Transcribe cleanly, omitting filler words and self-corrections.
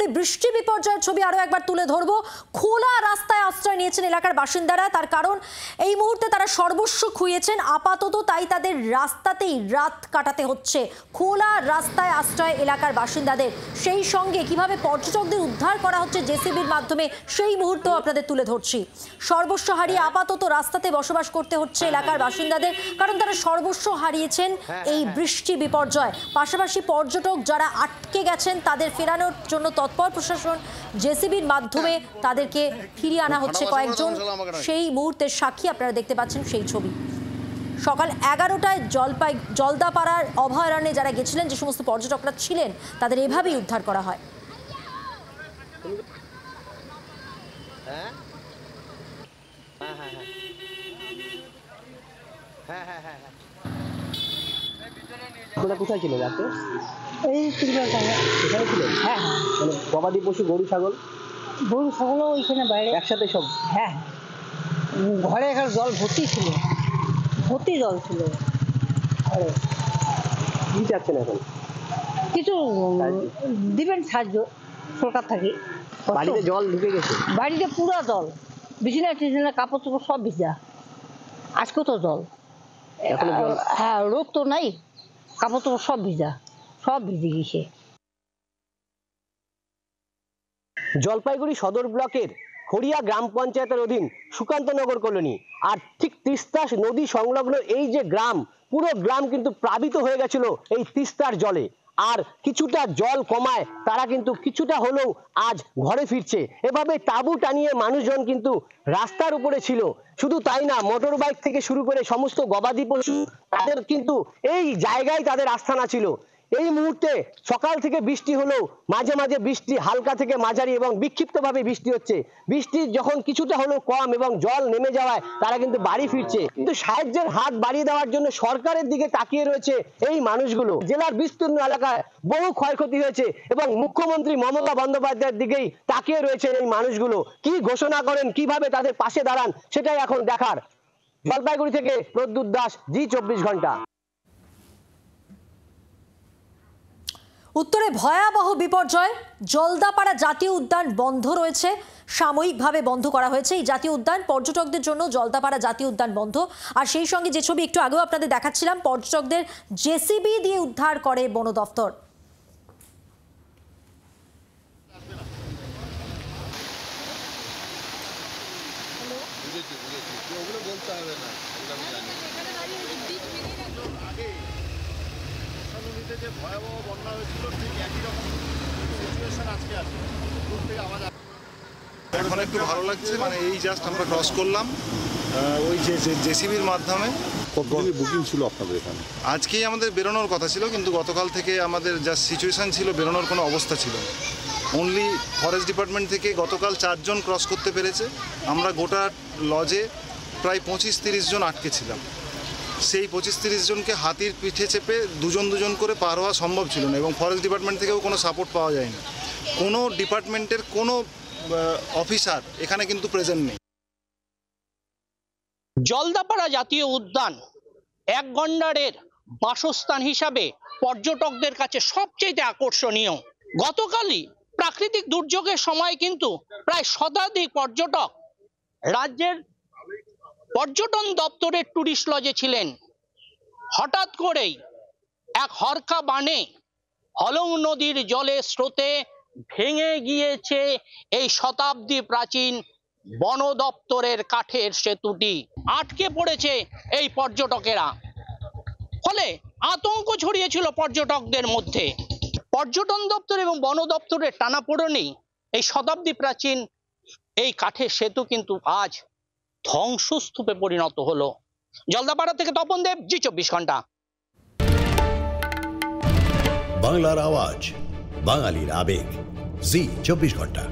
ফের বৃষ্টি বিপর্যয়ের ছবি আরো একবার তুলে ধরবো। খোলা রাস্তায় আশ্রয় নিয়েছেন এলাকার বাসিন্দারা, তার কারণ এই মুহূর্তে তারা সর্বস্ব খুইয়েছেন আপাতত, তাই তাদের রাস্তাতেই রাত কাটাতে হচ্ছে। খোলা রাস্তায় আশ্রয় এলাকার বাসিন্দাদের, সেই সঙ্গে কিভাবে পর্যটকদের উদ্ধার করা হচ্ছে জেসিবির মাধ্যমে সেই মুহূর্ত আপনাদের তুলে ধরছি। সর্বস্ব হারিয়ে আপাতত রাস্তাতে বসবাস করতে হচ্ছে এলাকার বাসিন্দাদের, কারণ তারা সর্বস্ব হারিয়েছেন এই বৃষ্টি বিপর্যয়। পাশাপাশি পর্যটক যারা আটকে গেছেন তাদের ফেরানোর জন্য তৎপর প্রশাসন, জেসিবির মাধ্যমে তাদেরকে ফিরিয়ে আনা হচ্ছে কয়েকজন। সেই মুহূর্তের সাক্ষী আপনারা দেখতে পাচ্ছেন সেই ছবি। সকাল 11টায় জলদাপাড়ার অভয়ারণ্যে যারা গেছিলেন, যে সমস্ত পর্যটকরা ছিলেন, তাদের এভাবেই উদ্ধার করা হয়। কোথায় ছিলেন রাতে? এই এখানে ছিলেন? হ্যাঁ, মানে গবাদি পশু গরু ছাগল ওইখানে বাইরে একসাথে সব। হ্যাঁ, ঘরে এখানে জল ভর্তি ছিল, জল ছিল ঘরে। কি চাচ্ছেন এখন? কিছু দিবেন সাহায্য সরকার থেকে। বাড়িতে জল ঢুকে গেছে, বাড়িতে পুরো জল, বিছানা টিছানা কাপড় চোপড় সব ভিজা। আজকে তো জল, হ্যাঁ রোদ তো নাই, কাপড় চোপড় সব ভিজে গেছে। জলপাইগুড়ি সদর ব্লকের হরিয়া গ্রাম পঞ্চায়েতের অধীন সুকান্তনগর কলোনি, আর ঠিক তিস্তা নদী সংলগ্ন এই যে গ্রাম, পুরো গ্রাম কিন্তু প্লাবিত হয়ে গেছিল এই তিস্তার জলে। আর কিছুটা জল কমায় তারা কিন্তু কিছুটা হলেও আজ ঘরে ফিরছে। এভাবে তাঁবু টানিয়ে মানুষজন কিন্তু রাস্তার উপরে ছিল। শুধু তাই না, মোটর বাইক থেকে শুরু করে সমস্ত গবাদি পশু তাদের কিন্তু এই জায়গায় তাদের আস্থানা ছিল। এই মুহূর্তে সকাল থেকে বৃষ্টি হলেও মাঝে মাঝে বৃষ্টি হালকা থেকে মাঝারি এবং বিক্ষিপ্তভাবে বৃষ্টি হচ্ছে। বৃষ্টি যখন কিছুটা হলেও কম এবং জল নেমে যাওয়ায় তারা কিন্তু বাড়ি ফিরছে। কিন্তু সাহায্যের হাত বাড়িয়ে দেওয়ার জন্য সরকারের দিকে তাকিয়ে রয়েছে এই মানুষগুলো। জেলার বিস্তীর্ণ এলাকায় বহু ক্ষয়ক্ষতি হয়েছে এবং মুখ্যমন্ত্রী মমতা বন্দ্যোপাধ্যায়ের দিকেই তাকিয়ে রয়েছে এই মানুষগুলো। কি ঘোষণা করেন, কিভাবে তাদের পাশে দাঁড়ান, সেটাই এখন দেখার। জলপাইগুড়ি থেকে প্রদ্যুৎ দাস, জি 24 ঘন্টা। উত্তরে ভয়াবহ বিপর্যয়। জলদাপাড়া জাতীয় উদ্যান বন্ধ রয়েছে, সাময়িকভাবে বন্ধ করা হয়েছে এই জাতীয় উদ্যান। পর্যটকদের জন্য জলদাপাড়া জাতীয় উদ্যান বন্ধ। আর সেই সঙ্গে যে ছবি একটু আগেও আপনাদের দেখাচ্ছিলাম, পর্যটকদের জেসিবি দিয়ে উদ্ধার করে বন দফতর। যে ভয়াবহ বন্যা হয়েছিল ঠিক একই রকম সিচুয়েশন আজকে আছে। এখন একটু ভালো লাগছে, মানে এই জাস্ট আমরা ক্রস করলাম ওই যে জেসিবির মাধ্যমে। বুকিং ছিল আপনাদের এখানে? আজকেই আমাদের বেরোনোর কথা ছিল, কিন্তু গতকাল থেকে আমাদের যা সিচুয়েশান ছিল বেরোনোর কোনো অবস্থা ছিল না। অনলি ফরেস্ট ডিপার্টমেন্ট থেকে গতকাল 4 জন ক্রস করতে পেরেছে। আমরা গোটা লজে প্রায় 25-30 জন আটকে ছিলাম। সেই 25-30 জনকে হাতির পিঠে চেপে দুজন করে পার হওয়া সম্ভব ছিল না, এবং ফরেস্ট ডিপার্টমেন্ট থেকেও কোনো সাপোর্ট পাওয়া যায়নি। কোনো ডিপার্টমেন্টের কোনো অফিসার এখানে কিন্তু প্রেজেন্ট নেই। জলদাপাড়া জাতীয় উদ্যান এক গন্ডারের বাসস্থান হিসাবে পর্যটকদের কাছে সবচেয়ে আকর্ষণীয়। গতকালই প্রাকৃতিক দুর্যোগের সময় কিন্তু প্রায় শতাধিক পর্যটক রাজ্যের পর্যটন দপ্তরের ট্যুরিস্ট লজে ছিলেন। হঠাৎ করেই এক হরকা বানে হলং নদীর জলের স্রোতে ভেঙে গিয়েছে এই শতাব্দী প্রাচীন বন দপ্তরের কাঠের সেতুটি। আটকে পড়েছে এই পর্যটকেরা, ফলে আতঙ্ক ছড়িয়েছিল পর্যটকদের মধ্যে। পর্যটন দপ্তর এবং বন দপ্তরের টানাপোড়েনেই এই শতাব্দী প্রাচীন এই কাঠের সেতু কিন্তু আজ ধ্বংসস্তূপে পরিণত হলো। জলদাপাড়া থেকে তপন দেব, জি 24 ঘন্টা। বাংলার আওয়াজ, বাঙালির আবেগ, জি 24 ঘন্টা।